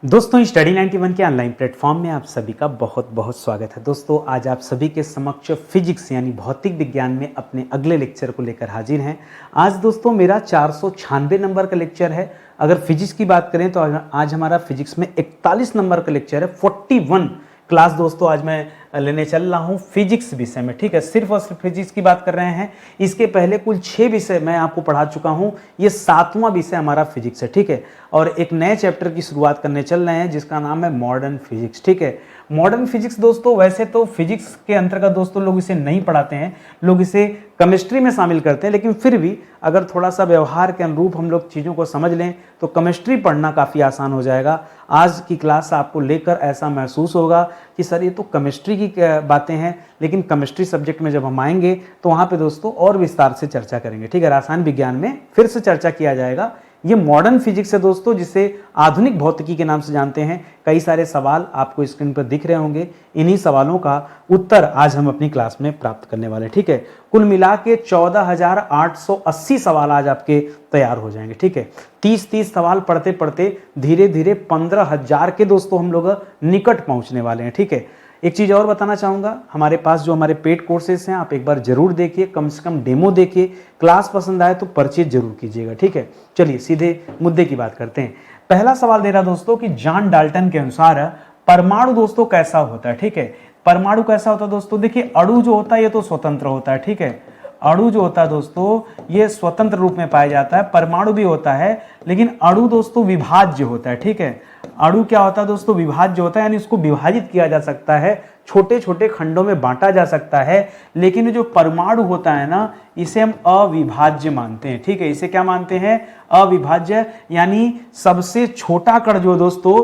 दोस्तों स्टडी 91 के online platform में आप सभी का बहुत बहुत स्वागत है। दोस्तों आज आप सभी के समक्ष फिजिक्स यानी भौतिक विज्ञान में अपने अगले लेक्चर को लेकर हाजिर हैं। आज दोस्तों मेरा 496 नंबर का लेक्चर है। अगर फिजिक्स की बात करें तो आज हमारा फिजिक्स में 41 नंबर का लेक्चर है। 41 क्लास दोस्तों आज मैं लेने चल रहा हूँ फिजिक्स विषय में, ठीक है। सिर्फ और सिर्फ फिजिक्स की बात कर रहे हैं। इसके पहले कुल 6 विषय मैं आपको पढ़ा चुका हूँ। ये 7वां विषय हमारा फिजिक्स है, ठीक है। और एक नए चैप्टर की शुरुआत करने चल रहे हैं जिसका नाम है मॉडर्न फिजिक्स, ठीक है। मॉडर्न फिजिक्स दोस्तों वैसे तो फिजिक्स के अंतर्गत दोस्तों लोग इसे नहीं पढ़ाते हैं, लोग इसे केमिस्ट्री में शामिल करते हैं, लेकिन फिर भी अगर थोड़ा सा व्यवहार के अनुरूप हम लोग चीज़ों को समझ लें तो केमिस्ट्री पढ़ना काफ़ी आसान हो जाएगा। आज की क्लास आपको लेकर ऐसा महसूस होगा कि सर ये तो केमिस्ट्री की बातें हैं, लेकिन केमिस्ट्री सब्जेक्ट में जब हम आएंगे तो वहाँ पे दोस्तों और विस्तार से चर्चा करेंगे, ठीक है। रसायन विज्ञान में फिर से चर्चा किया जाएगा। ये मॉडर्न फिजिक्स है दोस्तों, जिसे आधुनिक भौतिकी के नाम से जानते हैं। कई सारे सवाल आपको स्क्रीन पर दिख रहे होंगे, इन्हीं सवालों का उत्तर आज हम अपनी क्लास में प्राप्त करने वाले हैं, ठीक है। कुल मिला के 14,880 सवाल आज आपके तैयार हो जाएंगे, ठीक है। 30 सवाल पढ़ते पढ़ते धीरे धीरे 15,000 के दोस्तों हम लोग निकट पहुंचने वाले हैं, ठीक है। एक चीज़ और बताना चाहूँगा, हमारे पास जो हमारे पेड कोर्सेज हैं आप एक बार जरूर देखिए, कम से कम डेमो देखिए। क्लास पसंद आए तो परचेज जरूर कीजिएगा, ठीक है। चलिए सीधे मुद्दे की बात करते हैं। पहला सवाल दे रहा दोस्तों कि जॉन डाल्टन के अनुसार परमाणु दोस्तों कैसा होता है, ठीक है। परमाणु कैसा होता है दोस्तों, देखिए अणु जो होता है ये तो स्वतंत्र होता है, ठीक है। अणु जो होता है दोस्तों ये स्वतंत्र रूप में पाया जाता है। परमाणु भी होता है लेकिन अणु दोस्तों विभाज्य होता है, ठीक है। अणु क्या होता है दोस्तों, विभाज्य होता है, यानी इसको विभाजित किया जा सकता है, छोटे छोटे खंडों में बांटा जा सकता है। लेकिन जो परमाणु होता है ना, इसे हम अविभाज्य मानते हैं, ठीक है। इसे क्या मानते हैं, अविभाज्य, यानी सबसे छोटा कण जो दोस्तों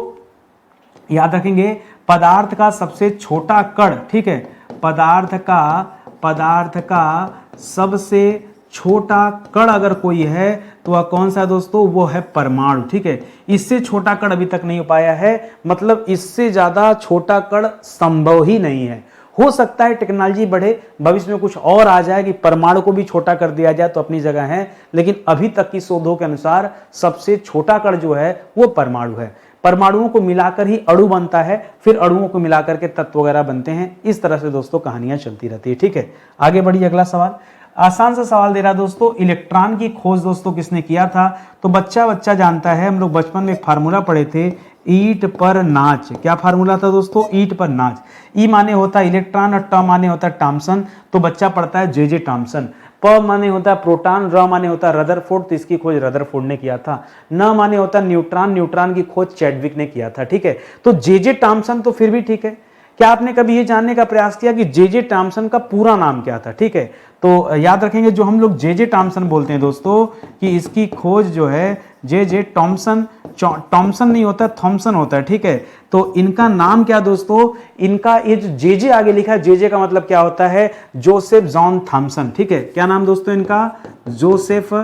याद रखेंगे, पदार्थ का सबसे छोटा कण, ठीक है। पदार्थ का सबसे छोटा कण अगर कोई है तो वह कौन सा दोस्तों, वो है परमाणु, ठीक है। इससे छोटा कण अभी तक नहीं हो पाया है, मतलब इससे ज्यादा छोटा कण संभव ही नहीं है। हो सकता है टेक्नोलॉजी बढ़े, भविष्य में कुछ और आ जाए कि परमाणु को भी छोटा कर दिया जाए तो अपनी जगह है, लेकिन अभी तक की शोधों के अनुसार सबसे छोटा कण जो है वो परमाणु है। परमाणुओं को मिलाकर ही अणु बनता है, फिर अणुओं को मिलाकर के तत्व वगैरह बनते हैं। इस तरह से दोस्तों कहानियां चलती रहती है, ठीक है। आगे बढ़िए, अगला सवाल आसान सा सवाल दे रहा दोस्तों, इलेक्ट्रॉन की खोज दोस्तों किसने किया था। तो बच्चा जानता है, हम लोग बचपन में एक फार्मूला पढ़े थे, ईंट पर नाच। क्या फार्मूला था दोस्तों, ईंट पर नाच। ई माने होता है इलेक्ट्रॉन और ट माने होता है थॉमसन, तो बच्चा पढ़ता है जे थॉमसन। प माने होता है प्रोटॉन, र माने होता है रदरफोर्ड, तो इसकी खोज रदरफोर्ड ने किया था। न माने होता है न्यूट्रॉन, न्यूट्रॉन की खोज चैडविक ने किया था, ठीक है। तो जे थॉमसन तो फिर भी ठीक है। क्या आपने कभी ये जानने का प्रयास किया कि जे थॉमसन का पूरा नाम क्या था, ठीक है। तो याद रखेंगे जो हम लोग जे थॉमसन बोलते हैं दोस्तों कि इसकी खोज जो है जे थॉमसन, थॉमसन नहीं होता थॉमसन होता है, ठीक है। तो इनका नाम क्या दोस्तों, इनका ये जो जे आगे लिखा है, जे का मतलब क्या होता है, जोसेफ जॉन थॉमसन, ठीक है। क्या नाम दोस्तों इनका, जोसेफ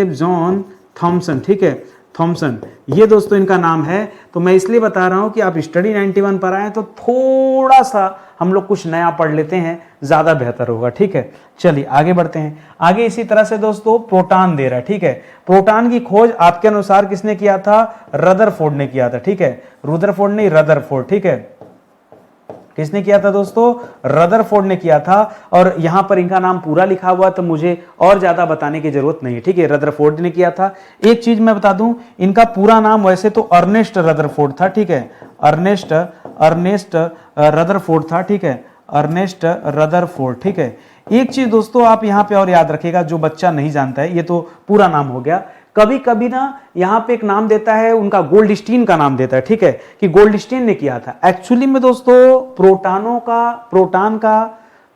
जॉन थॉमसन, ठीक है, थॉमसन, ये दोस्तों इनका नाम है। तो मैं इसलिए बता रहा हूं कि आप स्टडी 91 पर आए तो थोड़ा सा हम लोग कुछ नया पढ़ लेते हैं, ज्यादा बेहतर होगा, ठीक है। चलिए आगे बढ़ते हैं। आगे इसी तरह से दोस्तों प्रोटॉन दे रहा है, ठीक है। प्रोटॉन की खोज आपके अनुसार किसने किया था, रदरफोर्ड ने किया था, ठीक है। रुदरफोर्ड नहीं, रदरफोर्ड, ठीक है। किसने किया था दोस्तों, रदरफोर्ड ने किया था। और यहां पर इनका नाम पूरा लिखा हुआ तो मुझे और ज्यादा बताने की जरूरत नहीं है, ठीक है। रदरफोर्ड ने किया था। एक चीज मैं बता दूं, इनका पूरा नाम वैसे तो अर्नेस्ट रदरफोर्ड था, ठीक है। अर्नेस्ट रदरफोर्ड था, ठीक है। अर्नेस्ट रदरफोर्ड, ठीक है। एक चीज दोस्तों आप यहां पे और याद रखिएगा, जो बच्चा नहीं जानता है, ये तो पूरा नाम हो गया। कभी कभी ना यहाँ पे एक नाम देता है, उनका गोल्डस्टीन का नाम देता है, ठीक है, कि गोल्डस्टीन ने किया था। एक्चुअली में दोस्तों प्रोटॉन का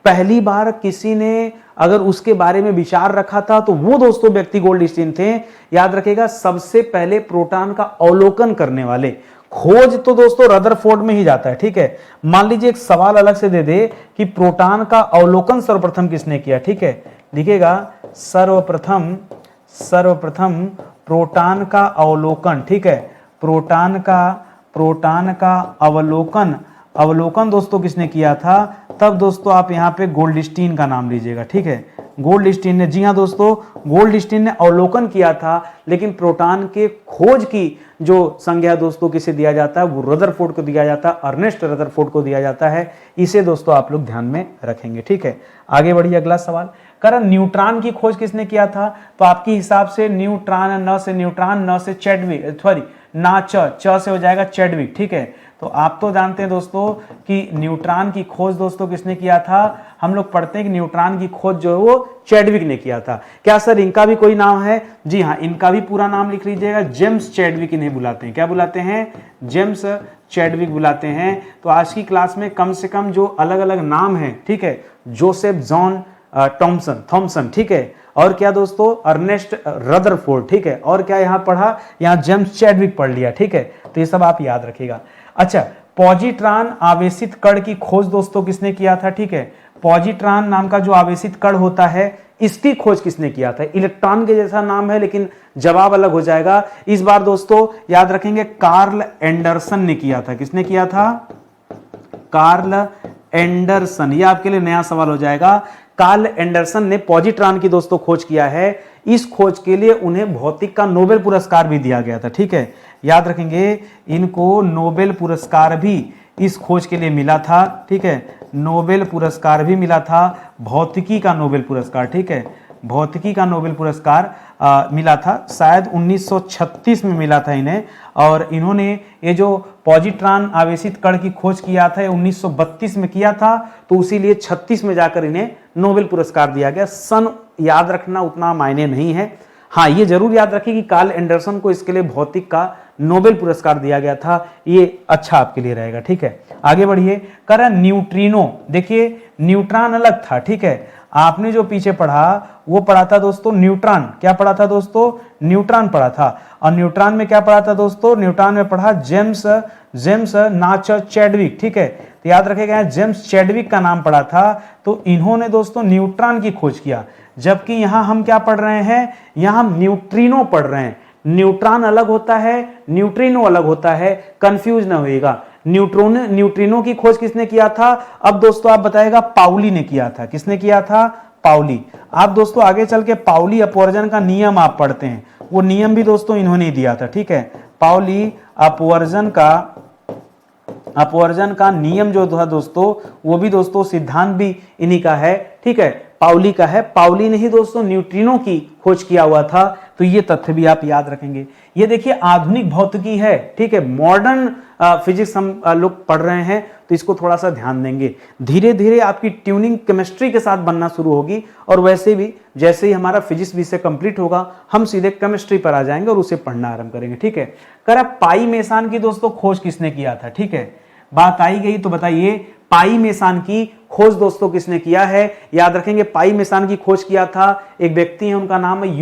पहली बार किसी ने अगर उसके बारे में विचार रखा था तो वो दोस्तों व्यक्ति गोल्डस्टीन थे। याद रखिएगा, सबसे पहले प्रोटॉन का अवलोकन करने वाले, खोज तो दोस्तों रदरफोर्ड में ही जाता है, ठीक है। मान लीजिए एक सवाल अलग से दे दे कि प्रोटॉन का अवलोकन सर्वप्रथम किसने किया, ठीक है। लिखिएगा सर्वप्रथम प्रोटॉन का अवलोकन, ठीक है। प्रोटॉन का अवलोकन दोस्तों किसने किया था, तब दोस्तों आप यहां पे गोल्डस्टीन का नाम लीजिएगा, ठीक है। गोल्डस्टीन ने, जी हाँ दोस्तों, गोल्डस्टीन ने अवलोकन किया था, लेकिन प्रोटॉन के खोज की जो संज्ञा दोस्तों किसे दिया जाता है, वो रदरफोर्ड को दिया जाता है, अर्नेस्ट रदरफोर्ड को दिया जाता है। इसे दोस्तों आप लोग ध्यान में रखेंगे, ठीक है। आगे बढ़िए, अगला सवाल, कारण न्यूट्रॉन की खोज किसने किया था? तो आपके हिसाब से न्यूट्रॉन, न से न्यूट्रॉन, न से चैडविक, सॉरी ना च से हो जाएगा चैडविक, ठीक है। तो आप तो जानते हैं दोस्तों कि न्यूट्रॉन की खोज दोस्तों किसने किया था? हम लोग पढ़ते हैं कि न्यूट्रॉन की खोज जो है वो चैडविक ने किया था। क्या सर इनका भी कोई नाम है? जी हाँ, इनका भी पूरा नाम लिख लीजिएगा, जेम्स चैडविक इन्हें बुलाते हैं। क्या बुलाते हैं? जेम्स चैडविक बुलाते हैं। तो आज की क्लास में कम से कम जो अलग अलग नाम है, ठीक है, जोसेफ जॉन थॉमसन, ठीक है, और क्या दोस्तों, अर्नेस्ट रदरफोर्ड, ठीक है, और क्या यहाँ पढ़ा, यहाँ जेम्स चैडविक पढ़ लिया, ठीक है। तो ये सब आप याद रखिएगा। अच्छा, पॉजिट्रॉन आवेशित कण की खोज दोस्तों किसने किया था? ठीक है, पॉजिट्रॉन नाम का जो आवेशित कण होता है, इसकी खोज किसने किया था? इलेक्ट्रॉन के जैसा नाम है लेकिन जवाब अलग हो जाएगा। इस बार दोस्तों याद रखेंगे, कार्ल एंडरसन ने किया था। किसने किया था? Carl Anderson. ये आपके लिए नया सवाल हो जाएगा। कार्ल एंडरसन ने पॉजिट्रॉन की दोस्तों खोज किया है। इस खोज के लिए उन्हें भौतिक का नोबेल पुरस्कार भी दिया गया था, ठीक है, याद रखेंगे, इनको नोबेल पुरस्कार भी इस खोज के लिए मिला था, ठीक है, नोबेल पुरस्कार भी मिला था, भौतिकी का नोबेल पुरस्कार, ठीक है, भौतिकी का नोबेल पुरस्कार मिला था, शायद 1936 में मिला था इन्हें। और इन्होंने ये जो पॉजिट्रॉन आवेशित कण की खोज किया था 1932 में किया था, तो उसी लिए 36 में जाकर इन्हें नोबेल पुरस्कार दिया गया। सन याद रखना उतना मायने नहीं है। हाँ, ये जरूर याद रखिए कि कार्ल एंडरसन को इसके लिए भौतिक का नोबेल पुरस्कार दिया गया था। ये अच्छा आपके लिए रहेगा, ठीक है। आगे बढ़िए, कह न्यूट्रिनो। देखिए, न्यूट्रॉन अलग था, ठीक है, आपने जो पीछे पढ़ा वो पढ़ा था दोस्तों न्यूट्रॉन। क्या पढ़ा था दोस्तों? न्यूट्रॉन पढ़ा था। और न्यूट्रॉन में क्या पढ़ा था दोस्तों? न्यूट्रॉन में पढ़ा जेम्स नाच चैडविक, ठीक है। तो याद रखेगा, जेम्स चैडविक का नाम पढ़ा था। तो इन्होंने दोस्तों न्यूट्रॉन की खोज किया, जबकि यहां हम क्या पढ़ रहे हैं? यहां हम न्यूट्रिनो पढ़ रहे हैं। न्यूट्रॉन अलग होता है, न्यूट्रिनो अलग होता है, कंफ्यूज ना होइएगा। न्यूट्रिनो की खोज किसने किया था? अब दोस्तों आप बताएगा, पाउली ने किया था। किसने किया था? पाउली। आप दोस्तों आगे चल के पाउली अपवर्जन का नियम आप पढ़ते हैं, वो नियम भी दोस्तों इन्होंने ही दिया था, ठीक है। पाउली अपवर्जन का नियम जो था दोस्तों, वो भी दोस्तों सिद्धांत भी इन्हीं का है, ठीक है, पाउली का है। पाउली ने ही दोस्तों न्यूट्रिनो की खोज किया हुआ था। तो ये तथ्य भी आप याद रखेंगे। ये देखिए आधुनिक भौतिकी है, ठीक है, मॉडर्न फिजिक्स हम लोग पढ़ रहे हैं, तो इसको थोड़ा सा ध्यान देंगे। धीरे धीरे आपकी ट्यूनिंग केमिस्ट्री के साथ बनना शुरू होगी, और वैसे भी जैसे ही हमारा फिजिक्स विषय कंप्लीट होगा, हम सीधे केमिस्ट्री पर आ जाएंगे और उसे पढ़ना आरंभ करेंगे, ठीक है। करा पाई मेसान की दोस्तों खोज किसने किया था? ठीक है, बात आई गई तो बताइए, पाई मेसान की खोज दोस्तों किसने किया है? याद रखेंगे, पाई मेसान की खोज किया था एक व्यक्ति है, उनका नाम है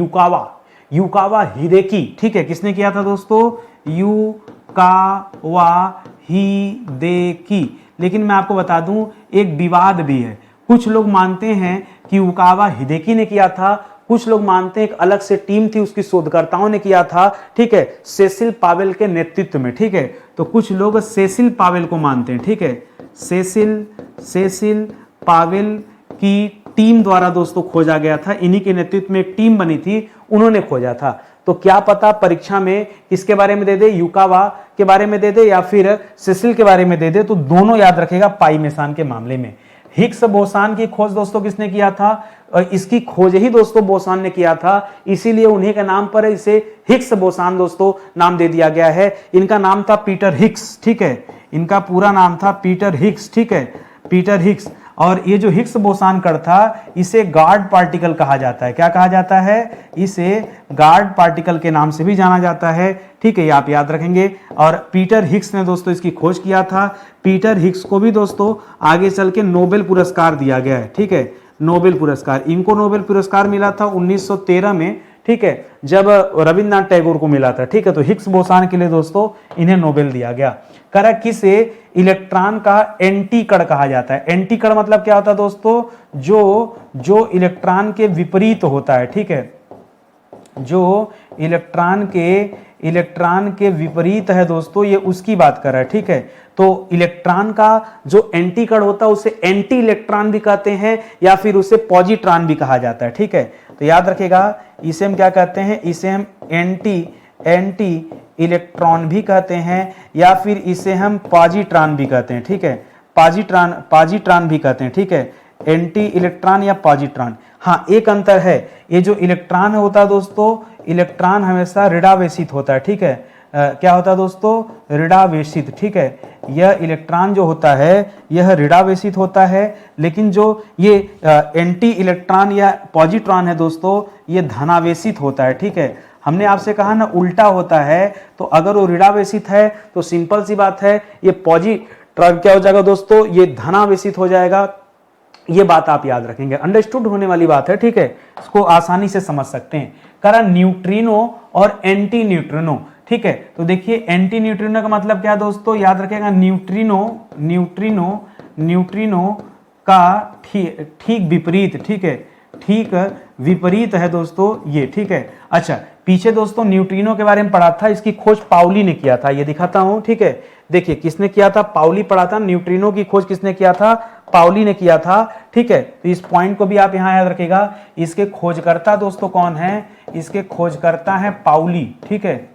युकावा हिदेकी, ठीक है। किसने किया था दोस्तों? Yukawa Hideki. लेकिन मैं आपको बता दूं, एक विवाद भी है। कुछ लोग मानते हैं कि युकावा हिदेकी ने किया था, कुछ लोग मानते हैं एक अलग से टीम थी, उसकी शोधकर्ताओं ने किया था, ठीक है, सेसिल पावेल के नेतृत्व में, ठीक है। तो कुछ लोग सेसिल पावेल को मानते हैं, ठीक है, सेसिल पावेल की टीम द्वारा दोस्तों खोजा गया था, इन्हीं के नेतृत्व में एक टीम बनी थी, उन्होंने खोजा था। तो क्या पता परीक्षा में किसके बारे में दे दे, युकावा के बारे में दे दे या फिर सेसिल के बारे में दे दे, तो दोनों याद रखेगा पाई मेसान के मामले में। हिग्स बोसान की खोज दोस्तों किसने किया था? इसकी खोज ही दोस्तों बोसान ने किया था, इसीलिए उन्हीं के नाम पर इसे हिग्स बोसान दोस्तों नाम दे दिया गया है। इनका नाम था पीटर हिग्स, ठीक है, इनका पूरा नाम था पीटर हिग्स, ठीक है, पीटर हिग्स। और ये जो हिग्स बोसान कण था, इसे गार्ड पार्टिकल कहा जाता है। क्या कहा जाता है? इसे गार्ड पार्टिकल के नाम से भी जाना जाता है, ठीक है, ये आप याद रखेंगे। और पीटर हिग्स ने दोस्तों इसकी खोज किया था। पीटर हिग्स को भी दोस्तों आगे चल के नोबेल पुरस्कार दिया गया है, ठीक है, नोबेल पुरस्कार। इनको नोबेल पुरस्कार मिला था 1913 में, ठीक है, जब रविंद्रनाथ टैगोर को मिला था, ठीक है। तो हिग्स बोसान के लिए दोस्तों इन्हें नोबेल दिया गया। करा किसे इलेक्ट्रॉन का एंटी कण कहा जाता है? एंटी कण मतलब क्या होता है दोस्तों? जो इलेक्ट्रॉन के विपरीत होता है, ठीक है, जो इलेक्ट्रॉन के इलेक्ट्रॉन के विपरीत है दोस्तों, ये उसकी बात कर रहा है, ठीक है। तो इलेक्ट्रॉन का जो एंटी कण होता है उसे एंटी इलेक्ट्रॉन भी कहते हैं या फिर उसे पॉजिट्रॉन भी कहा जाता है, ठीक है। तो याद रखेगा, इसे हम क्या कहते हैं, इसे हम एंटी इलेक्ट्रॉन भी कहते हैं या फिर इसे हम पॉजिट्रॉन भी कहते हैं, ठीक है। पॉजिट्रॉन भी कहते हैं, ठीक है, एंटी इलेक्ट्रॉन या पॉजिट्रॉन। हाँ, एक अंतर है, ये जो इलेक्ट्रॉन होता है दोस्तों, इलेक्ट्रॉन हमेशा ऋणावेशित होता है, ठीक है। क्या होता है दोस्तों, ऋणावेशित, ठीक है। यह इलेक्ट्रॉन जो होता है यह ऋणावेशित होता है, लेकिन जो ये एंटी इलेक्ट्रॉन या पॉजिट्रॉन है दोस्तों, ये धनावेशित होता है, ठीक है। हमने आपसे कहा ना उल्टा होता है, तो अगर वो ऋणावेशित है तो सिंपल सी बात है, ये पॉजिट्रॉन क्या हो जाएगा दोस्तों, ये धनावेशित हो जाएगा। ये बात आप याद रखेंगे, अंडरस्टूड होने वाली बात है, ठीक है। इसको आसानी से समझ सकते हैं। कारण न्यूट्रिनो और एंटी न्यूट्रिनो, ठीक है। तो देखिए एंटी न्यूट्रिनो का मतलब क्या है दोस्तों, याद रखिएगा, न्यूट्रिनो का ठीक विपरीत, ठीक है, ठीक विपरीत है दोस्तों ये, ठीक है। अच्छा, पीछे दोस्तों न्यूट्रिनो के बारे में पढ़ा था, इसकी खोज पाउली ने किया था, ये दिखाता हूं, ठीक है। देखिए किसने किया था, पाउली पढ़ा था। न्यूट्रिनो की खोज किसने किया था, पाउली ने किया था, ठीक है। तो इस पॉइंट को भी आप यहां याद रखिएगा। इसके खोजकर्ता दोस्तों कौन है, इसके खोजकर्ता है पाउली, ठीक है।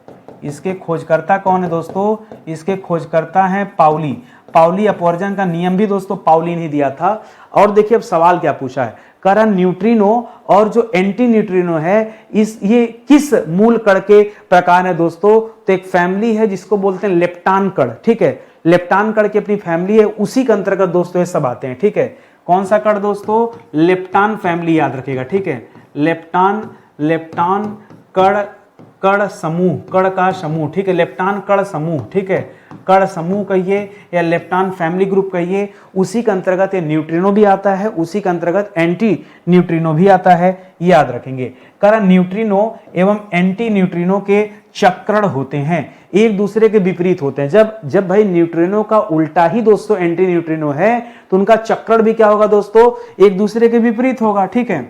इसके खोजकर्ता कौन है दोस्तों, इसके खोजकर्ता है पाउली। पाउली अपवर्जन का नियम भी दोस्तों पाउली ने दिया था। और देखिए अब सवाल क्या पूछा है, कारण न्यूट्रिनो और जो एंटी न्यूट्रिनो है ये किस मूल कण के प्रकार है दोस्तों। तो एक फैमिली है जिसको बोलते हैं लेप्टान कण, ठीक है। लेप्टान कण की अपनी फैमिली है, उसी के अंतर्गत दोस्तों ये सब आते हैं, ठीक है। कौन सा कण दोस्तों, लेप्टान फैमिली, याद रखिएगा, ठीक है। लेप्टान कण समूह, कण का समूह, ठीक है। लेप्टान कण समूह, ठीक है, कण समूह कहिए या लेप्टान फैमिली ग्रुप कहिए, उसी के अंतर्गत ये न्यूट्रिनो भी आता है, उसी के अंतर्गत एंटी न्यूट्रिनो भी आता है, याद रखेंगे। कारण न्यूट्रिनो एवं एंटी न्यूट्रिनो के चक्रण होते हैं, एक दूसरे के विपरीत होते हैं। जब भाई न्यूट्रिनो का उल्टा ही दोस्तों एंटी न्यूट्रिनो है, तो उनका चक्रण भी क्या होगा दोस्तों, एक दूसरे के विपरीत होगा, ठीक है।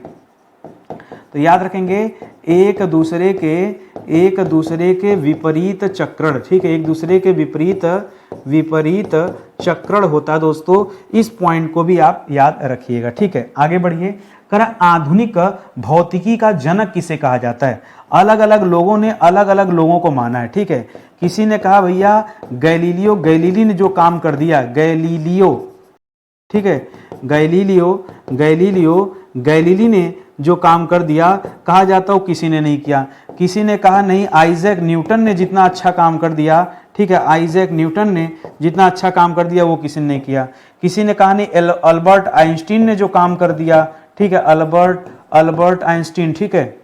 तो याद रखेंगे, एक दूसरे के विपरीत चक्रण, ठीक है, एक दूसरे के विपरीत चक्रण होता है दोस्तों। इस पॉइंट को भी आप याद रखिएगा, ठीक है। आगे बढ़िए, कारण आधुनिक भौतिकी का जनक किसे कहा जाता है। अलग अलग लोगों ने अलग अलग लोगों को माना है, ठीक है। किसी ने कहा भैया गैलीली ने जो काम कर दिया, गैलीलियो, ठीक है, गैलीली ने जो काम कर दिया, कहा जाता हो किसी ने नहीं किया। किसी ने कहा नहीं, आइजैक न्यूटन ने जितना अच्छा काम कर दिया, ठीक है, आइजैक न्यूटन ने जितना अच्छा काम कर दिया वो किसी ने नहीं किया। किसी ने कहा नहीं, अल्बर्ट आइंस्टीन ने जो काम कर दिया, ठीक है, अल्बर्ट आइंस्टीन, ठीक है,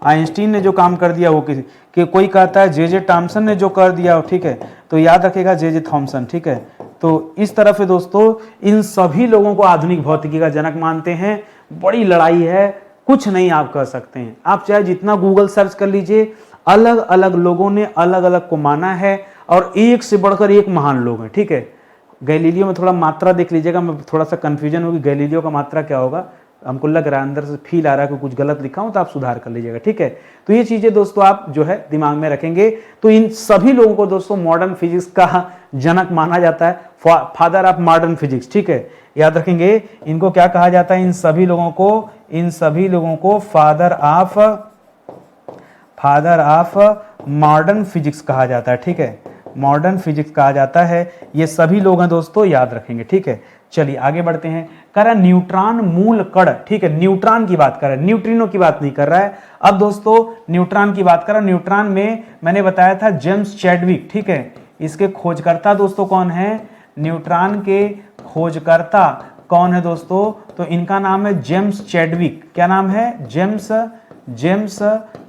आइंस्टीन ने जो काम कर दिया वो किसी कि कोई कहता है जे थॉमसन ने जो कर दिया, ठीक है। तो याद रखेगा जे थॉमसन, ठीक है। तो इस तरह से दोस्तों इन सभी लोगों को आधुनिक भौतिकी का जनक मानते हैं। बड़ी लड़ाई है, कुछ नहीं आप कह सकते हैं, आप चाहे जितना गूगल सर्च कर लीजिए, अलग अलग लोगों ने अलग अलग को माना है और एक से बढ़कर एक महान लोग हैं, ठीक है। गैलीलियो में थोड़ा मात्रा देख लीजिएगा, मैं थोड़ा सा कंफ्यूजन होगी, गैलीलियो का मात्रा क्या होगा, हमको लग रहा है अंदर से फील आ रहा है कि कुछ गलत लिखा हूं, तो आप सुधार कर लीजिएगा, ठीक है। तो ये चीजें दोस्तों आप जो है दिमाग में रखेंगे। तो इन सभी लोगों को दोस्तों मॉडर्न फिजिक्स का जनक माना जाता है, फादर ऑफ मॉडर्न फिजिक्स, ठीक है। याद रखेंगे, इनको क्या कहा जाता है, इन सभी लोगों को फादर ऑफ मॉडर्न फिजिक्स कहा जाता है, ठीक है। मॉडर्न फिजिक्स कहा जाता है, ये सभी लोग हैं दोस्तों, याद रखेंगे, ठीक है। चलिए आगे बढ़ते हैं। कह रहा न्यूट्रॉन मूल कण, ठीक है, न्यूट्रॉन की बात कर रहा है, न्यूट्रिनो की बात नहीं कर रहा है। अब दोस्तों न्यूट्रॉन की बात कर रहा है। न्यूट्रॉन में मैंने बताया था जेम्स चैडविक, ठीक है। इसके खोजकर्ता दोस्तों कौन है, न्यूट्रॉन के खोजकर्ता कौन है दोस्तों, तो इनका नाम है जेम्स चैडविक। क्या नाम है, जेम्स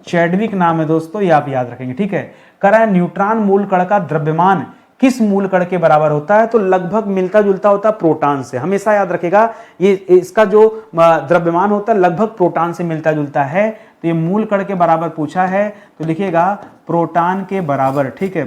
चैडविक नाम है दोस्तों, ये आप याद रखेंगे, ठीक है। कह रहा है न्यूट्रॉन मूल कण का द्रव्यमान किस मूल कण के बराबर होता है, तो लगभग मिलता जुलता होता है प्रोटॉन से। हमेशा याद रखेगा, ये इसका जो द्रव्यमान होता है लगभग प्रोटॉन से मिलता जुलता है। तो ये मूल कण के बराबर पूछा है, तो लिखिएगा प्रोटॉन के बराबर, ठीक है,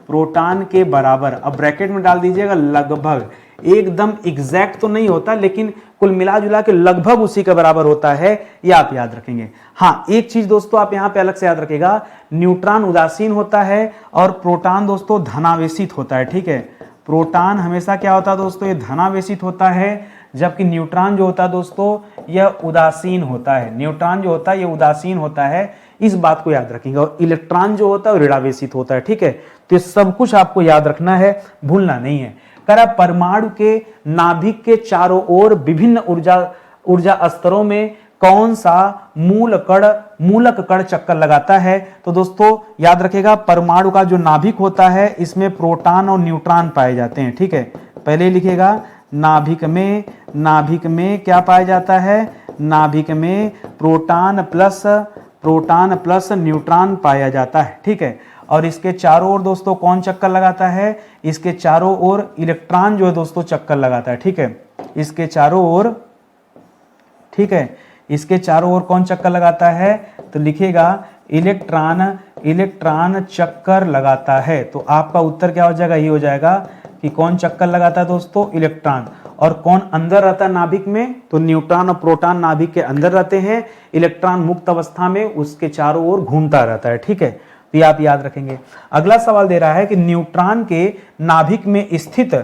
प्रोटॉन के बराबर। अब ब्रैकेट में डाल दीजिएगा लगभग, एकदम एग्जैक्ट तो नहीं होता, लेकिन कुल मिला जुला के लगभग उसी के बराबर होता है, ये आप याद रखेंगे। हाँ, एक चीज दोस्तों आप यहां पे अलग से याद रखेगा, न्यूट्रॉन उदासीन होता है और प्रोटॉन दोस्तों धनावेशित होता है। ठीक है, प्रोटॉन हमेशा क्या होता है दोस्तों, ये धनावेशित होता है, जबकि न्यूट्रॉन जो होता है दोस्तों यह उदासीन होता है। न्यूट्रॉन जो होता है ये उदासीन होता है, इस बात को याद रखेंगे। और इलेक्ट्रॉन जो होता है ऋणावेशित होता है। ठीक है, तो ये सब कुछ आपको याद रखना है, भूलना नहीं है। करा परमाणु के नाभिक के चारों ओर विभिन्न ऊर्जा स्तरों में कौन सा मूलक कण चक्कर लगाता है? तो दोस्तों याद रखेगा, परमाणु का जो नाभिक होता है इसमें प्रोटॉन और न्यूट्रॉन पाए जाते हैं। ठीक है, पहले लिखिएगा, नाभिक में क्या पाया जाता है? नाभिक में प्रोटॉन प्लस न्यूट्रॉन पाया जाता है। ठीक है, और इसके चारों ओर दोस्तों कौन चक्कर लगाता है? इसके चारों ओर इलेक्ट्रॉन जो है दोस्तों चक्कर लगाता है। ठीक है, इसके चारों ओर, ठीक है, इसके चारों ओर कौन चक्कर लगाता है? तो लिखिएगा इलेक्ट्रॉन चक्कर लगाता है। तो आपका उत्तर क्या हो जाएगा? ये हो जाएगा कि कौन चक्कर लगाता है दोस्तों? इलेक्ट्रॉन। और कौन अंदर रहता है नाभिक में? तो न्यूट्रॉन और प्रोटॉन नाभिक के अंदर रहते हैं, इलेक्ट्रॉन मुक्त अवस्था में उसके चारों ओर घूमता रहता है। ठीक है, तो ये आप याद रखेंगे। अगला सवाल दे रहा है कि न्यूट्रॉन के नाभिक में स्थित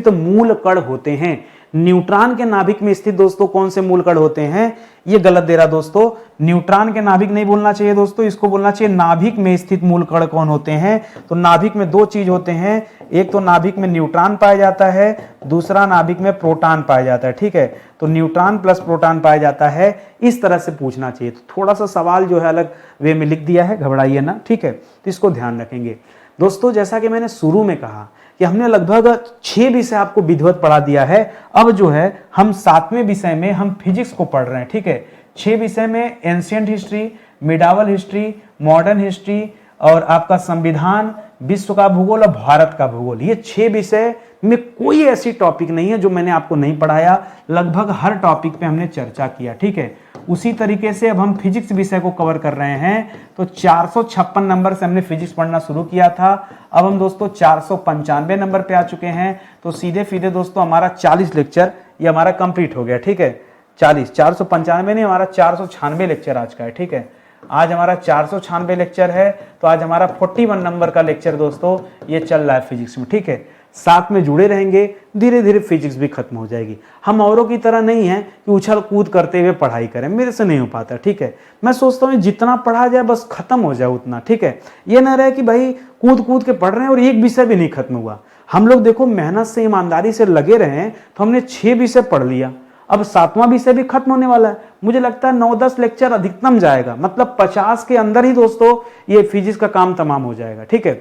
मूल कण होते हैं। न्यूट्रॉन के नाभिक में स्थित दोस्तों कौन से मूल कण होते हैं? ये गलत दे रहा दोस्तों, न्यूट्रॉन के नाभिक नहीं बोलना चाहिए दोस्तों, इसको बोलना चाहिए नाभिक में स्थित मूल कण कौन होते हैं। तो नाभिक में दो चीज होते हैं, एक तो नाभिक में न्यूट्रॉन पाया जाता है, दूसरा नाभिक में प्रोटॉन पाया जाता है। ठीक है, तो न्यूट्रॉन प्लस प्रोटॉन पाया जाता है, इस तरह से पूछना चाहिए। तो थोड़ा सा सवाल जो है अलग वे में लिख दिया है, घबराइए ना। ठीक है, तो इसको ध्यान रखेंगे दोस्तों। जैसा कि मैंने शुरू में कहा कि हमने लगभग 6 विषय आपको विधिवत पढ़ा दिया है। अब जो है हम 7वें विषय में हम फिजिक्स को पढ़ रहे हैं। ठीक है, 6 विषय में ancient history, medieval history, modern history और आपका संविधान, विश्व का भूगोल और भारत का भूगोल, ये 6 विषय में कोई ऐसी टॉपिक नहीं है जो मैंने आपको नहीं पढ़ाया। लगभग हर टॉपिक पे हमने चर्चा किया। ठीक है, उसी तरीके से अब हम फिजिक्स विषय को कवर कर रहे हैं। तो 456 नंबर से हमने फिजिक्स पढ़ना शुरू किया था, अब हम दोस्तों 495 नंबर पे आ चुके हैं। तो सीधे सीधे दोस्तों हमारा 40 लेक्चर ये हमारा कंप्लीट हो गया। ठीक है, 495 नहीं, हमारा 496 लेक्चर आज का है। ठीक है, आज हमारा 496 लेक्चर है, तो आज हमारा 41 नंबर का लेक्चर दोस्तों ये चल रहा है फिजिक्स में। ठीक है, साथ में जुड़े रहेंगे, धीरे धीरे फिजिक्स भी खत्म हो जाएगी। हम औरों की तरह नहीं है कि उछल कूद करते हुए पढ़ाई करें, मेरे से नहीं हो पाता। ठीक है, मैं सोचता हूँ जितना पढ़ा जाए बस खत्म हो जाए उतना। ठीक है, ये ना रहे कि भाई कूद कूद के पढ़ रहे हैं और एक विषय भी नहीं खत्म हुआ। हम लोग देखो मेहनत से ईमानदारी से लगे रहे, तो हमने 6 विषय पढ़ लिया, अब 7वां विषय भी खत्म होने वाला है। मुझे लगता है 9-10 लेक्चर अधिकतम जाएगा, मतलब 50 के अंदर ही दोस्तों ये फिजिक्स का काम तमाम हो जाएगा। ठीक है,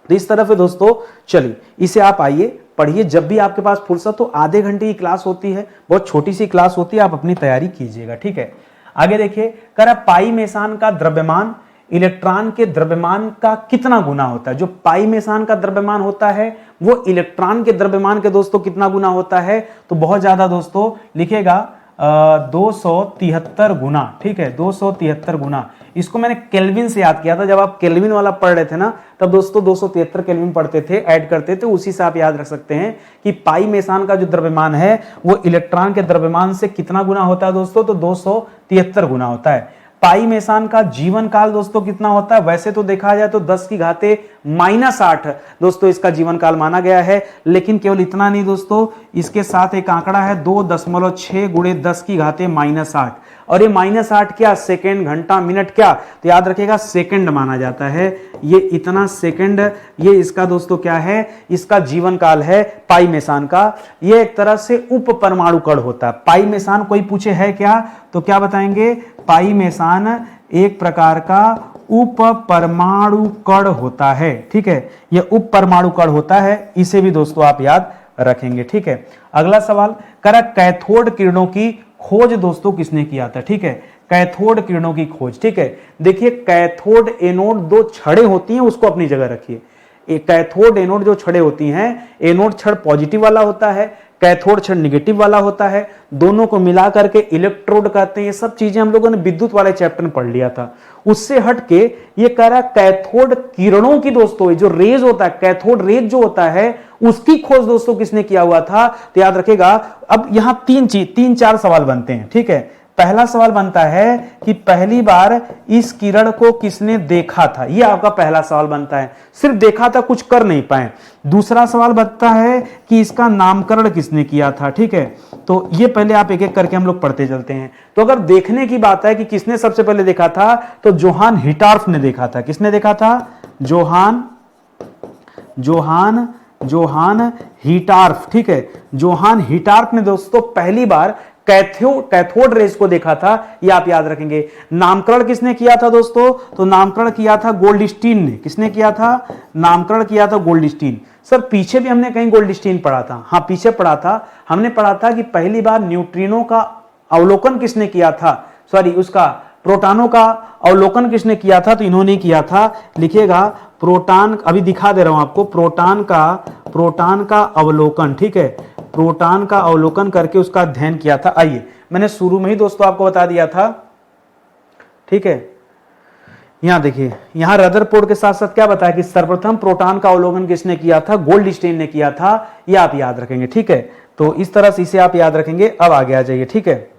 तो इस तरह से दोस्तों चलिए इसे आप आइए पढ़िए, जब भी आपके पास फुर्सत हो। आधे घंटे की क्लास होती है, बहुत छोटी सी क्लास होती है, आप अपनी तैयारी कीजिएगा। ठीक है, आगे देखिए, कह रहा पाई मेसान का द्रव्यमान इलेक्ट्रॉन के द्रव्यमान का कितना गुना होता है? जो पाई मेसान का द्रव्यमान होता है वो इलेक्ट्रॉन के द्रव्यमान के दोस्तों कितना गुना होता है? तो बहुत ज्यादा दोस्तों लिखिएगा 273 गुना। ठीक है, 273 गुना। इसको मैंने केल्विन से याद किया था, जब आप केल्विन वाला पढ़ रहे थे ना, तब दोस्तों 273 केल्विन पढ़ते थे, ऐड करते थे, उसी से आप याद रख सकते हैं कि पाई मेसान का जो द्रव्यमान है वो इलेक्ट्रॉन के द्रव्यमान से कितना गुना होता है दोस्तों? तो 273 गुना होता है। पाई मेसान का जीवन काल दोस्तों कितना होता है? वैसे तो देखा जाए तो 10 की घाते -8 दोस्तों इसका जीवन काल माना गया है, लेकिन केवल इतना नहीं दोस्तों, इसके साथ एक आंकड़ा है 2.6 गुणे 10 की घाते -8। और ये -8 क्या? सेकेंड, घंटा, मिनट क्या? तो याद रखिएगा सेकेंड माना जाता है। ये इतना सेकेंड, ये इसका दोस्तों क्या है? इसका जीवन काल है पाई मेसान का। ये एक तरह से उप परमाणु कण होता है। पाई मेसान कोई पूछे है क्या, तो क्या बताएंगे? पाई मेसान एक प्रकार का उप परमाणु कण होता है। ठीक है, यह उप परमाणु कण होता है, इसे भी दोस्तों आप याद रखेंगे। ठीक है, अगला सवाल, करा कैथोड किरणों की खोज दोस्तों किसने किया था? ठीक है, कैथोड किरणों की खोज। ठीक है, देखिए कैथोड एनोड दो छड़ें होती हैं, उसको अपनी जगह रखिए। कैथोड एनोड जो छड़ें होती हैं, एनोड छड़ पॉजिटिव वाला होता है, कैथोड क्षण नेगेटिव वाला होता है, दोनों को मिला करके इलेक्ट्रोड कहते हैं। ये सब चीजें हम लोगों ने विद्युत वाले चैप्टर में पढ़ लिया था। उससे हटके ये कह रहा है कैथोड किरणों की दोस्तों, जो रेज होता है, कैथोड रेज जो होता है, उसकी खोज दोस्तों किसने किया हुआ था? तो याद रखेगा, अब यहां तीन चार सवाल बनते हैं, ठीक है। पहला सवाल बनता है कि पहली बार इस किरण को किसने देखा था, ये आपका पहला सवाल बनता है। सिर्फ देखा था, कुछ कर नहीं पाए। दूसरा सवाल बनता है कि इसका नामकरण किसने किया था, ठीक है। तो ये पहले आप एक एक करके हम लोग पढ़ते चलते हैं। तो अगर देखने की बात है कि किसने सबसे पहले देखा था, तो जोहान हिटार्फ ने देखा था। किसने देखा था? जोहान हिटार्फ, ठीक है। जोहान हिटार्फ ने दोस्तों पहली बार कैथोड रेज को देखा था, ये आप याद रखेंगे। नामकरण किसने किया था दोस्तों? तो नामकरण किया था गोल्डस्टीन ने। किसने किया था? नामकरण किया था गोल्डस्टीन। सर पीछे भी हमने कहीं गोल्डस्टीन पढ़ा था? हाँ, पीछे पढ़ा था। हमने पढ़ा था कि पहली बार न्यूट्रिनो का अवलोकन किसने किया था, सॉरी उसका प्रोटॉनों का अवलोकन किसने किया था? तो इन्होंने किया था। लिखिएगा प्रोटॉन, अभी दिखा दे रहा हूं आपको, प्रोटॉन का अवलोकन, ठीक है। प्रोटॉन का अवलोकन करके उसका अध्ययन किया था। आइए, मैंने शुरू में ही दोस्तों आपको बता दिया था, ठीक है। यहां देखिए, यहां रदरफोर्ड के साथ साथ क्या बताया कि सर्वप्रथम प्रोटॉन का अवलोकन किसने किया था? गोल्डस्टीन ने किया था। यह आप याद रखेंगे, ठीक है। तो इस तरह से इसे आप याद रखेंगे। अब आगे आ जाइए, ठीक है,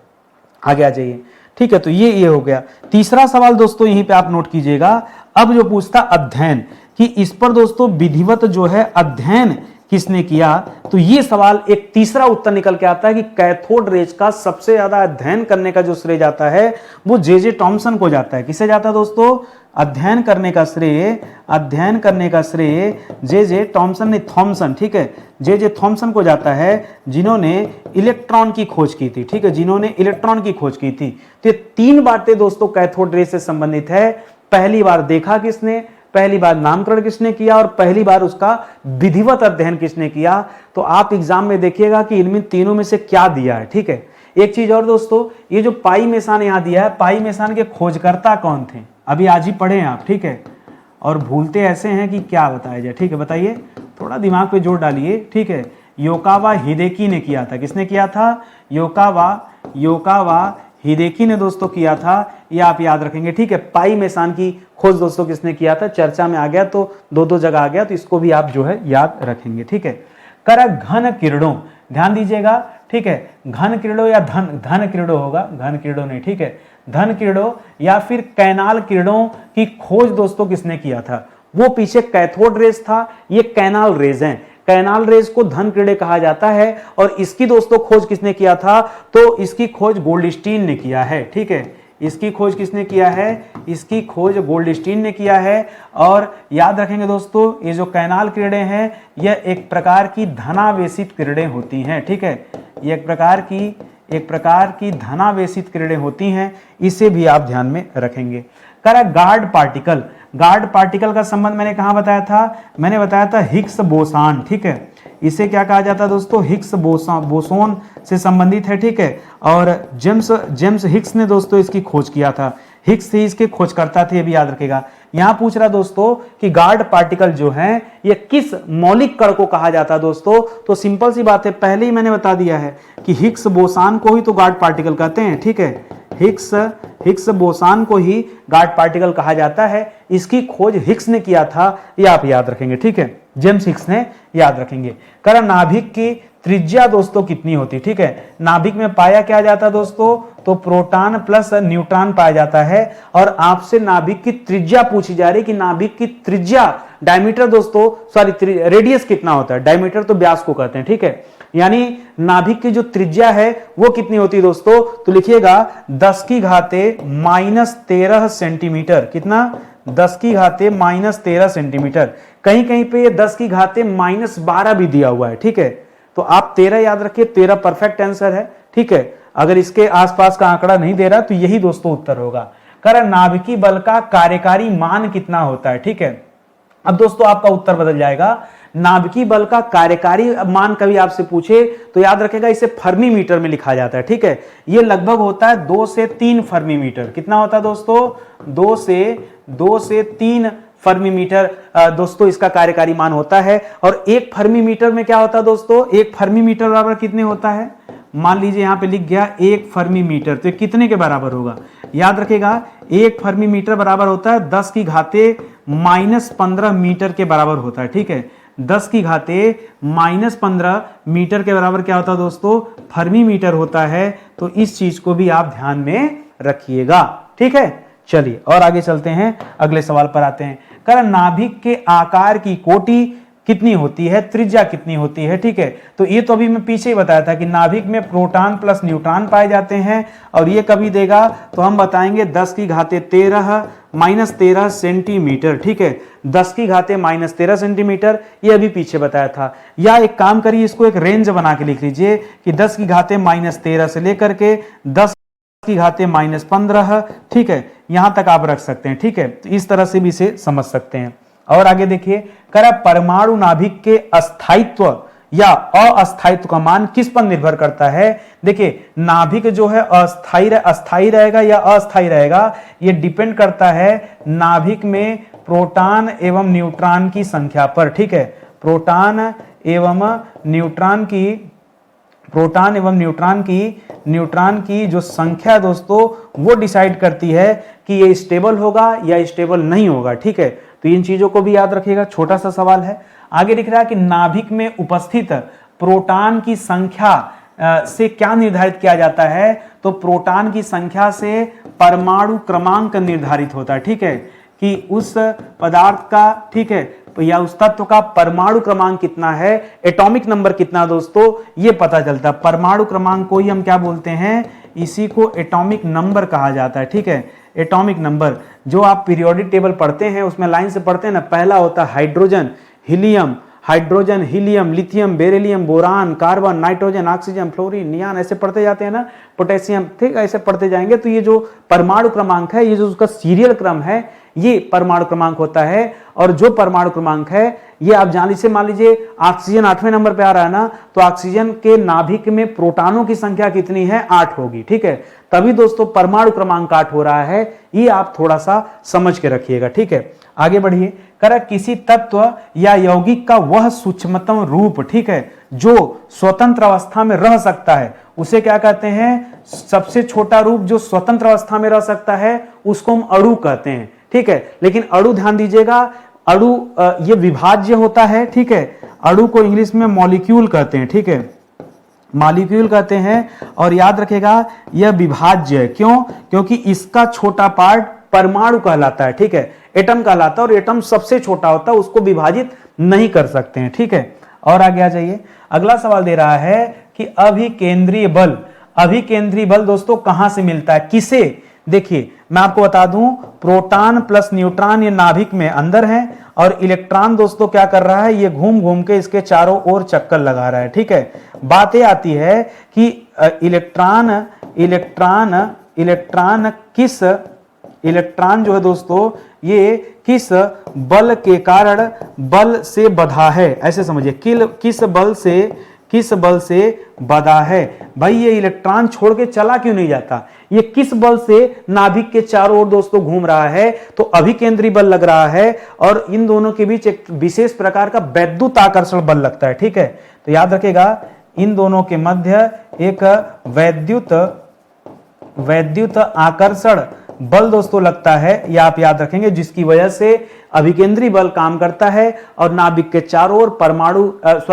आगे आ जाइए, ठीक है। तो ये हो गया। तीसरा सवाल दोस्तों यहीं पे आप नोट कीजिएगा। अब जो पूछता अध्ययन, कि इस पर दोस्तों विधिवत जो है अध्ययन किसने किया, तो ये सवाल एक तीसरा उत्तर निकल के आता है कि कैथोड रेज का सबसे ज्यादा अध्ययन करने का जो श्रेय जाता है वो जे टॉमसन को जाता है। किसे जाता है दोस्तों? अध्ययन करने का श्रेय जे टॉमसन ने, थॉमसन, ठीक है, जे थॉमसन को जाता है, जिन्होंने इलेक्ट्रॉन की खोज की थी, ठीक है, जिन्होंने इलेक्ट्रॉन की खोज की थी। तो ये तीन बातें दोस्तों कैथोड रेज से संबंधित है। पहली बार देखा किसने, पहली बार नामकरण किसने किया, और पहली बार उसका विधिवत अध्ययन किसने किया। तो आप एग्जाम में देखिएगा कि इनमें तीनों में से क्या दिया है, ठीक है। एक चीज और दोस्तों, ये जो पाई मेसान यहां दिया है, पाई मेसान के खोजकर्ता कौन थे? अभी आज ही पढ़े हैं आप, ठीक है, और भूलते ऐसे हैं कि क्या बताया जाए, ठीक है। बताइए, थोड़ा दिमाग पे जोर डालिए, ठीक है। योकावा हिदेकी ने किया था। किसने किया था? योकावा हिदेकी ने दोस्तों किया था। ये आप याद रखेंगे, ठीक है। पाई मेसान की खोज दोस्तों किसने किया था? चर्चा में आ गया, तो दो जगह आ गया, तो इसको भी आप जो है याद रखेंगे, ठीक है। कर घन किरणों, ध्यान दीजिएगा, ठीक है। घन किरणों या धन किरणों होगा, घन किरणों नहीं, ठीक है। धन किरणों या फिर कैनाल किरणों की खोज दोस्तों किसने किया था? वो पीछे कैथोड रेज था, ये कैनाल रेज हैं। कैनाल रेज को धन किरणें कहा जाता है, और इसकी दोस्तों खोज किसने किया था? तो इसकी खोज गोल्डस्टीन ने किया है, ठीक है। इसकी खोज किसने किया है? इसकी खोज गोल्डस्टीन ने किया है। और याद रखेंगे दोस्तों, ये जो कैनाल किरणें हैं, यह एक प्रकार की धनावेशित किरणें होती हैं, ठीक है। ये एक प्रकार की धनावेशित किरणें होती हैं, इसे भी आप ध्यान में रखेंगे। गार्ड पार्टिकल का संबंध मैंने कहा बताया था? मैंने बताया था हिग्स बोसान, ठीक है। इसे क्या कहा जाता है दोस्तों? हिग्स बोसोन से संबंधित है, ठीक है। और जेम्स हिग्स ने दोस्तों इसकी खोज किया था। हिग्स ही इसके खोजकर्ता थे, ये भी याद रखेगा। यहां पूछ रहा दोस्तों कि गार्ड पार्टिकल जो हैं ये किस मौलिक कण को कहा जाता है दोस्तों? तो सिंपल सी बात है, पहले ही मैंने बता दिया है कि हिग्स बोसान को ही तो गार्ड पार्टिकल कहते हैं, ठीक है। हिग्स बोसान को ही गार्ड पार्टिकल कहा जाता है। इसकी खोज हिग्स ने किया था, ये आप याद रखेंगे, ठीक है। जेम्स हिग्स ने, याद रखेंगे। कारण नाभिक की त्रिज्या दोस्तों कितनी होती, ठीक है। नाभिक में पाया क्या जाता दोस्तों? तो प्रोटॉन प्लस न्यूट्रॉन पाया जाता है। और आपसे नाभिक की त्रिज्या पूछी जा रही कि नाभिक की त्रिज्या, डायमीटर दोस्तों, सॉरी रेडियस कितना होता है? डायमीटर तो व्यास को कहते हैं, ठीक है। यानी नाभिक की जो त्रिज्या है वो कितनी होती है दोस्तों? तो लिखिएगा 10⁻⁻13 सेंटीमीटर। कितना? 10⁻⁻13 सेंटीमीटर। कहीं कहीं पे ये 10⁻⁻12 भी दिया हुआ है, ठीक है। तो आप 13 याद रखिए, 13 परफेक्ट आंसर है, ठीक है। अगर इसके आसपास का आंकड़ा नहीं दे रहा तो यही दोस्तों उत्तर होगा। कारण नाभिकीय बल का कार्यकारी मान कितना होता है, ठीक है। अब दोस्तों आपका उत्तर बदल जाएगा। नाभिकीय बल का कार्यकारी मान कभी आपसे पूछे तो याद रखेगा, इसे फर्मी मीटर में लिखा जाता है, ठीक है। ये लगभग होता है 2 से 3 फर्मी मीटर। कितना होता है दोस्तों? 2 से 3 फर्मी मीटर दोस्तों इसका कार्यकारी मान होता है। और 1 फर्मी मीटर में क्या होता है दोस्तों, 1 फर्मी मीटर बराबर कितने होता है, मान लीजिए यहां पे लिख गया 1 फर्मी मीटर, तो कितने के बराबर होगा, याद रखेगा 1 फर्मी मीटर बराबर होता है 10 की घाते -15 मीटर के बराबर होता है। ठीक है, 10 की घाते -15 मीटर के बराबर क्या होता है दोस्तों, फर्मी मीटर होता है। तो इस चीज को भी आप ध्यान में रखिएगा। ठीक है, चलिए और आगे चलते हैं, अगले सवाल पर आते हैं। कह नाभिक के आकार की कोटि कितनी होती है, त्रिज्या कितनी होती है। ठीक है, तो ये तो अभी मैं पीछे ही बताया था कि नाभिक में प्रोटॉन प्लस न्यूट्रॉन पाए जाते हैं, और ये कभी देगा तो हम बताएंगे 10 की घाते 13 सेंटीमीटर। ठीक है, 10 की घाते -13 सेंटीमीटर, ये अभी पीछे बताया था। या एक काम करिए, इसको एक रेंज बना के लिख लीजिए कि 10 की घाते -13 से लेकर के 10 की घाते -15, ठीक है, यहां तक आप रख सकते हैं। ठीक है, तो इस तरह से भी इसे समझ सकते हैं। और आगे देखिए, कह परमाणु नाभिक के अस्थायित्व या अस्थायित्व का मान किस पर निर्भर करता है। देखिए, नाभिक जो है अस्थायी रहेगा या अस्थायी रहेगा, यह डिपेंड करता है नाभिक में प्रोटॉन एवं न्यूट्रॉन की संख्या पर। ठीक है, प्रोटॉन एवं न्यूट्रॉन की जो संख्या है दोस्तों, वो डिसाइड करती है कि ये स्टेबल होगा या स्टेबल नहीं होगा। ठीक है, तो इन चीजों को भी याद रखिएगा, छोटा सा सवाल है। आगे लिख रहा है कि नाभिक में उपस्थित प्रोटॉन की संख्या से क्या निर्धारित किया जाता है, तो प्रोटॉन की संख्या से परमाणु क्रमांक निर्धारित होता है। ठीक है, कि उस पदार्थ का, ठीक है, या उस तत्व का परमाणु क्रमांक कितना है, एटॉमिक नंबर कितना दोस्तों, ये पता चलता है। परमाणु क्रमांक को ही हम क्या बोलते हैं, इसी को एटॉमिक नंबर कहा जाता है। ठीक है, एटॉमिक नंबर जो आप पीरियोडिक टेबल पढ़ते हैं उसमें लाइन से पढ़ते हैं ना, पहला होता है hydrogen, helium, lithium, beryllium, boron, carbon, nitrogen, oxygen, fluorine, neon, ऐसे पढ़ते जाते हैं ना, पोटेशियम, ठीक है, ऐसे पढ़ते जाएंगे। तो ये जो परमाणु क्रमांक है, ये जो उसका सीरियल क्रम है, ये परमाणु क्रमांक होता है। और जो परमाणु क्रमांक है ये आप जान लीजिए, मान लीजिए ऑक्सीजन 8वें नंबर पे आ रहा है ना, तो ऑक्सीजन के नाभिक में प्रोटॉनों की संख्या कितनी है, 8 होगी। ठीक है, तभी दोस्तों परमाणु क्रमांक 8 हो रहा है, ये आप थोड़ा सा समझ के रखिएगा। ठीक है, आगे बढ़िए। कह किसी तत्व या यौगिक का वह सूक्ष्मतम रूप, ठीक है, जो स्वतंत्र अवस्था में रह सकता है, उसे क्या कहते हैं, सबसे छोटा रूप जो स्वतंत्र अवस्था में रह सकता है उसको हम अणु कहते हैं। ठीक है, लेकिन अणु ध्यान दीजिएगा, अणु ये विभाज्य होता है। ठीक है, अणु को इंग्लिश में मॉलिक्यूल कहते हैं। ठीक है, मॉलिक्यूल कहते हैं। और याद रखेगा यह विभाज्य है, क्यों, क्योंकि इसका छोटा पार्ट परमाणु कहलाता है। ठीक है, एटम कहलाता है, और एटम सबसे छोटा होता है, उसको विभाजित नहीं कर सकते हैं। ठीक है, और आगे आ जाइए। अगला सवाल दे रहा है कि अभिकेंद्रीय बल दोस्तों कहां से मिलता है, किसे। देखिए, मैं आपको बता दूं, प्रोटॉन प्लस न्यूट्रॉन ये नाभिक में अंदर है, और इलेक्ट्रॉन दोस्तों क्या कर रहा है, ये घूम घूम के इसके चारों ओर चक्कर लगा रहा है। ठीक है, बात ये आती है कि इलेक्ट्रॉन जो है दोस्तों, ये किस बल के कारण बल से बंधा है, ऐसे समझिए, किस बल से बंधा है। भाई ये इलेक्ट्रॉन छोड़ के चला क्यों नहीं जाता, ये किस बल से नाभिक के चारों ओर दोस्तों घूम रहा है, तो अभिकेंद्रीय बल लग रहा है, और इन दोनों के बीच एक विशेष प्रकार का वैद्युत आकर्षण बल लगता है। ठीक है, तो याद रखेगा इन दोनों के मध्य एक वैद्युत आकर्षण बल दोस्तों लगता है, यह आप याद रखेंगे, जिसकी वजह से अभिकेंद्रीय बल काम करता है, और नाभिक के चारों ओर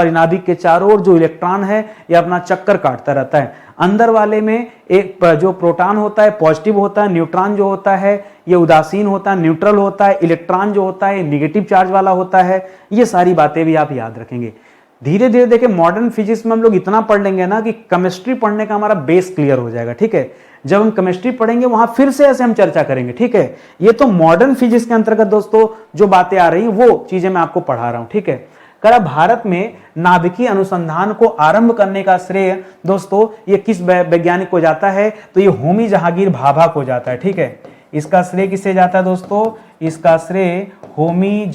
नाभिक के चारों ओर जो इलेक्ट्रॉन है यह अपना चक्कर काटता रहता है। अंदर वाले में एक जो प्रोटॉन होता है पॉजिटिव होता है, न्यूट्रॉन जो होता है ये उदासीन होता है, न्यूट्रल होता है, इलेक्ट्रॉन जो होता है निगेटिव चार्ज वाला होता है। ये सारी बातें भी आप याद रखेंगे। धीरे धीरे देखिए, मॉडर्न फिजिक्स में हम लोग इतना पढ़ लेंगे ना कि केमिस्ट्री पढ़ने का हमारा बेस क्लियर हो जाएगा। ठीक है, जब हम केमिस्ट्री पढ़ेंगे वहां फिर से ऐसे हम चर्चा करेंगे। ठीक है, ये तो मॉडर्न फिजिक्स के अंतर्गत दोस्तों जो बातें आ रही हैं वो चीजें मैं आपको पढ़ा रहा हूं। ठीक है, कह भारत में नाभिकीय अनुसंधान को आरंभ करने का श्रेय दोस्तों ये किस वैज्ञानिक को जाता है, तो ये होमी जहांगीर भाभा को जाता है। ठीक है, इसका श्रेय किससे जाता है दोस्तों, इसका श्रेय होमी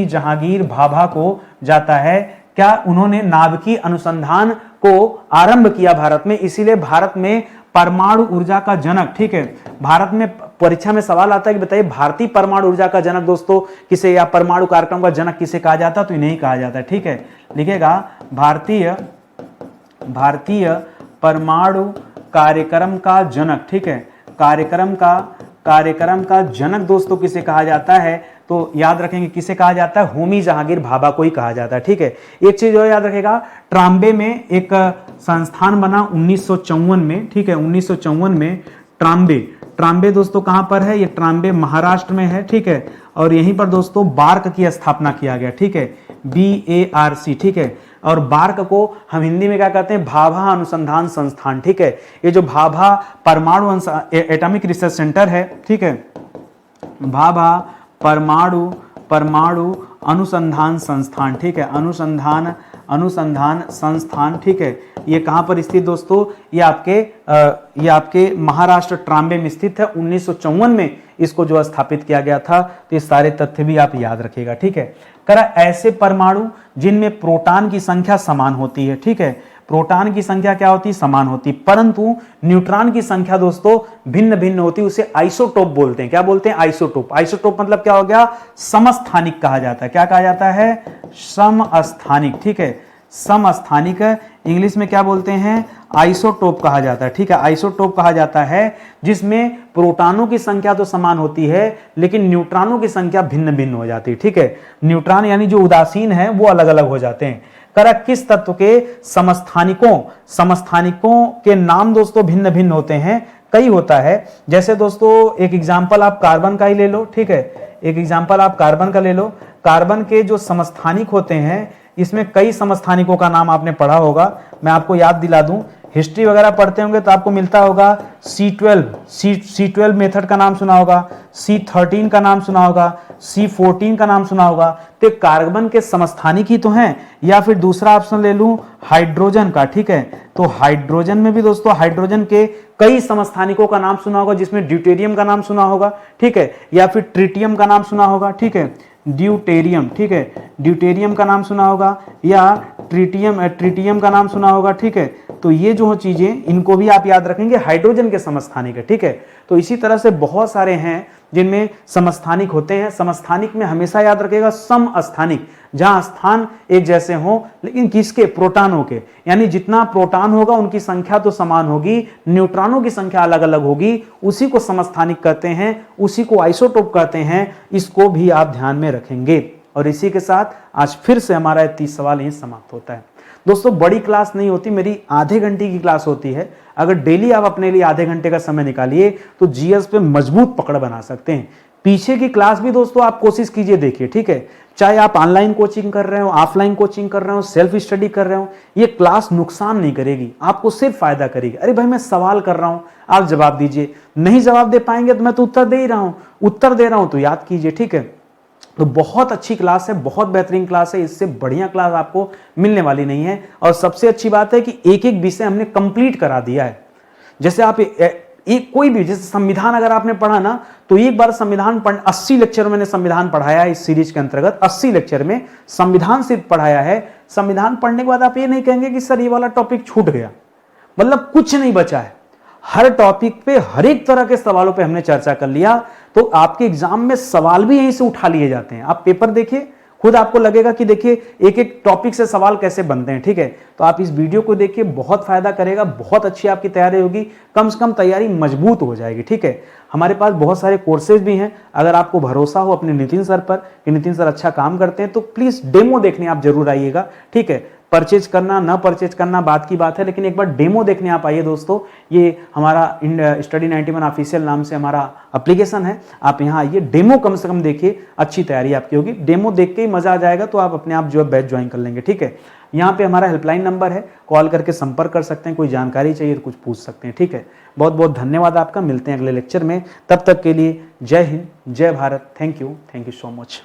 जहांगीर भाभा को जाता है। क्या उन्होंने नाभिकीय अनुसंधान को आरंभ किया भारत में, इसीलिए भारत में परमाणु ऊर्जा का जनक, ठीक है, भारत में परीक्षा में सवाल आता है कि बताइए भारतीय परमाणु ऊर्जा का जनक दोस्तों किसे, या परमाणु कार्यक्रम का जनक किसे कहा जाता है, तो इन्हें कहा जाता है। ठीक है, लिखेगा भारतीय परमाणु कार्यक्रम का जनक। ठीक है, कार्यक्रम का जनक दोस्तों किसे कहा जाता है, तो याद रखेंगे किसे कहा जाता है, होमी जहांगीर भाभा को ही कहा जाता है। ठीक है, एक चीज और याद रखेगा, ट्राम्बे में एक संस्थान बना 1954 में। ठीक है, 1954 में ट्राम्बे दोस्तों कहां पर है, ये ट्राम्बे महाराष्ट्र में है। ठीक है, और यहीं पर दोस्तों बार्क की स्थापना किया गया। ठीक है, BARC। ठीक है, और बार्क को हम हिंदी में क्या कहते हैं, भाभा अनुसंधान संस्थान। ठीक है, ये जो भाभा परमाणु एटॉमिक रिसर्च सेंटर है, ठीक है, भाभा परमाणु अनुसंधान संस्थान। ठीक है, अनुसंधान संस्थान। ठीक है, ये कहां पर स्थित दोस्तों, ये आपके महाराष्ट्र ट्राम्बे में स्थित है। 1954 में इसको जो स्थापित किया गया था। तो ये सारे तथ्य भी आप याद रखिएगा। ठीक है, करा ऐसे परमाणु जिनमें प्रोटॉन की संख्या समान होती है। ठीक है, प्रोटॉन की संख्या क्या होती है, समान होती, परंतु न्यूट्रॉन की संख्या दोस्तों भिन्न भिन्न होती है, उसे आइसोटोप बोलते हैं। क्या बोलते हैं, आइसोटोप। आइसोटोप मतलब क्या हो गया, समस्थानिक कहा जाता है। क्या कहा जाता है, समस्थानिक। ठीक है, समस्थानिक इंग्लिश में क्या बोलते हैं, आइसोटोप कहा जाता है। ठीक है, आइसोटोप कहा जाता है जिसमें प्रोटॉनों की संख्या तो समान होती है लेकिन न्यूट्रॉनों की संख्या भिन्न भिन्न हो जाती है। ठीक है, न्यूट्रॉन यानी जो उदासीन है वो अलग अलग हो जाते हैं। करा किस तत्व के समस्थानिकों के नाम दोस्तों भिन्न भिन्न होते हैं, कई होता है। जैसे दोस्तों एक एग्जांपल आप कार्बन का ही ले लो। ठीक है, एक एग्जांपल आप कार्बन का ले लो। कार्बन के जो समस्थानिक होते हैं, इसमें कई समस्थानिकों का नाम आपने पढ़ा होगा, मैं आपको याद दिला दूं, हिस्ट्री वगैरह पढ़ते होंगे तो आपको मिलता होगा C12 मेथड का नाम सुना होगा, C13 का नाम सुना होगा, C14 का नाम सुना होगा। तो कार्बन के समस्थानिक ही तो हैं। या फिर दूसरा ऑप्शन ले लूं हाइड्रोजन का। ठीक है, तो हाइड्रोजन में भी दोस्तों हाइड्रोजन के कई समस्थानिकों का नाम सुना होगा, जिसमें ड्यूटेरियम का नाम सुना होगा। ठीक है, या फिर ट्रिटियम का नाम सुना होगा। ठीक है, ड्यूटेरियम। ठीक है, ड्यूटेरियम का नाम सुना होगा या ट्रिटियम का नाम सुना होगा। ठीक है, तो ये जो चीजें इनको भी आप याद रखेंगे, हाइड्रोजन के समस्थानिक है। ठीक है, तो इसी तरह से बहुत सारे हैं जिनमें समस्थानिक होते हैं। समस्थानिक में हमेशा याद रखेगा समस्थानिक, जहां स्थान एक जैसे हों लेकिन किसके, प्रोटॉनों के, यानी जितना प्रोटॉन होगा उनकी संख्या तो समान होगी, न्यूट्रॉनों की संख्या अलग अलग होगी, उसी को समस्थानिक कहते हैं, उसी को आइसोटोप कहते हैं। इसको भी आप ध्यान में रखेंगे। और इसी के साथ आज फिर से हमारा 30 सवाल यहीं समाप्त होता है। दोस्तों बड़ी क्लास नहीं होती, मेरी आधे घंटे की क्लास होती है। अगर डेली आप अपने लिए आधे घंटे का समय निकालिए तो जीएस पे मजबूत पकड़ बना सकते हैं। पीछे की क्लास भी दोस्तों आप कोशिश कीजिए, देखिए। ठीक है, चाहे आप ऑनलाइन कोचिंग कर रहे हो, ऑफलाइन कोचिंग कर रहे हो, सेल्फ स्टडी कर रहे हो, ये क्लास नुकसान नहीं करेगी, आपको सिर्फ फायदा करेगी। अरे भाई मैं सवाल कर रहा हूं, आप जवाब दीजिए। नहीं जवाब दे पाएंगे तो मैं तो उत्तर दे ही रहा हूं, उत्तर दे रहा हूं तो याद कीजिए। ठीक है, तो बहुत अच्छी क्लास है, बहुत बेहतरीन क्लास है, इससे बढ़िया क्लास आपको मिलने वाली नहीं है। और सबसे अच्छी बात है कि एक एक विषय हमने कंप्लीट करा दिया है। जैसे आप एक कोई भी, जैसे संविधान अगर आपने पढ़ा ना, तो एक बार संविधान 80 लेक्चर मैंने संविधान पढ़ाया है इस सीरीज के अंतर्गत। 80 लेक्चर में संविधान सिर्फ पढ़ाया है। संविधान पढ़ने के बाद आप ये नहीं कहेंगे कि सर ये वाला टॉपिक छूट गया, मतलब कुछ नहीं बचा है। हर टॉपिक पे, हर एक तरह के सवालों पे हमने चर्चा कर लिया। तो आपके एग्जाम में सवाल भी यहीं से उठा लिए जाते हैं। आप पेपर देखिए, खुद आपको लगेगा कि देखिए एक एक टॉपिक से सवाल कैसे बनते हैं। ठीक है, तो आप इस वीडियो को देखिए, बहुत फायदा करेगा, बहुत अच्छी आपकी तैयारी होगी, कम से कम तैयारी मजबूत हो जाएगी। ठीक है, हमारे पास बहुत सारे कोर्सेज भी हैं। अगर आपको भरोसा हो अपने नितिन सर पर कि नितिन सर अच्छा काम करते हैं, तो प्लीज डेमो देखने आप जरूर आइएगा। ठीक है, परचेज करना ना परचेज करना बात की बात है, लेकिन एक बार डेमो देखने आप आइए दोस्तों। ये हमारा स्टडी 91 ऑफिशियल नाम से हमारा एप्लीकेशन है, आप यहाँ आइए, डेमो कम से कम देखिए, अच्छी तैयारी आपकी होगी। डेमो देख के ही मजा आ जाएगा, तो आप अपने आप जो है बैच ज्वाइन कर लेंगे। ठीक है, यहाँ पे हमारा हेल्पलाइन नंबर है, कॉल करके संपर्क कर सकते हैं, कोई जानकारी चाहिए तो कुछ पूछ सकते हैं। ठीक है, बहुत बहुत धन्यवाद आपका, मिलते हैं अगले लेक्चर में। तब तक के लिए जय हिंद, जय Bharat, thank you so much.